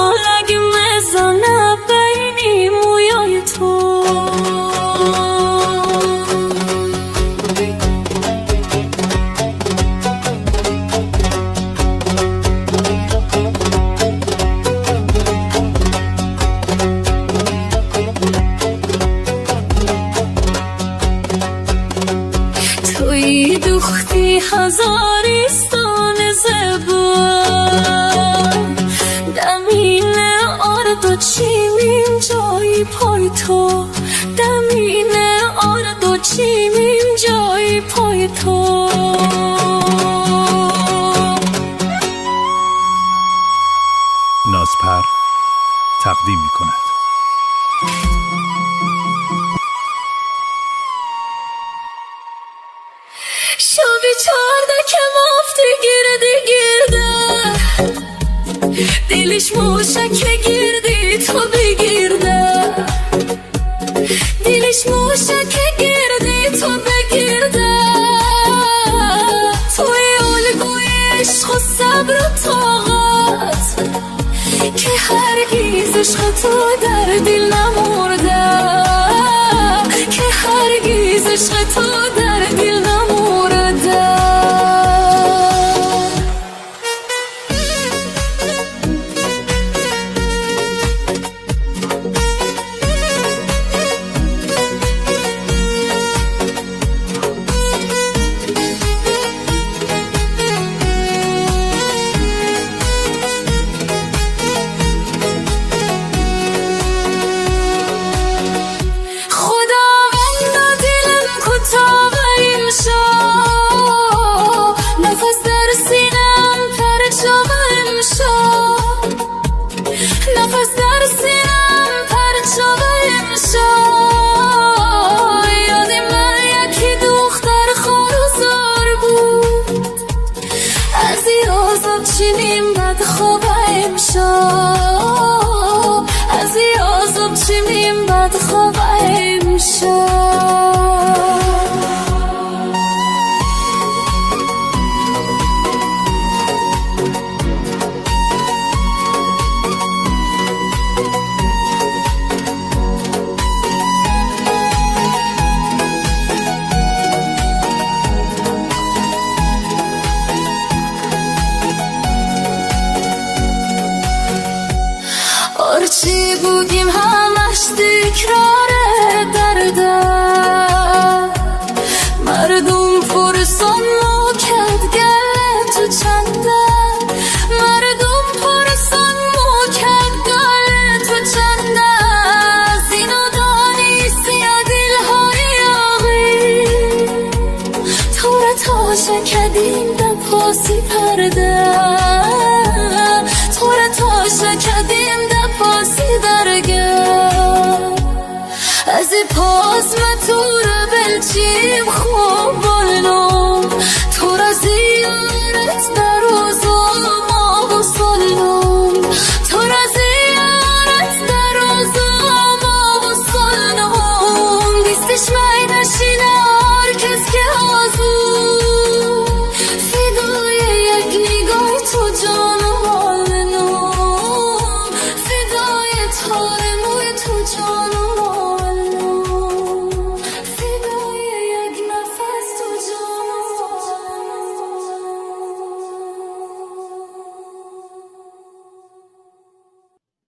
لگی مزانه بینی مویای تو توی دختی هزاریستان زبان دمین آردو چیمیم جایی پای تو دمین آردو چیمیم جایی پای تو نازپر تقدیم می کند. شبی 14 که مفتی گرده دلش موشک گردی تو بگیرده دلش موشک گردی تو بگیرده توی الگوی عشق و صبر و طاقت که هرگز عشق تو در دل نمورده که هرگز عشق تو در دل نمورده نفس در سینم پرچم امشا یاد من یکی دختر خاروزار بود از این آزاد چینیم بد خواب امشا از این آزاد چینیم بد خواب امشا هرچی بودیم همش تکرار درده مردم پرسان موکد گله تو چنده مردم پرسان موکد گله تو چنده زینا دانی سیا دلهای آغی تورت ها شکدیم در پاسی پرده تورت ها شکدیم پاسی درگه از پاس متور بلچیم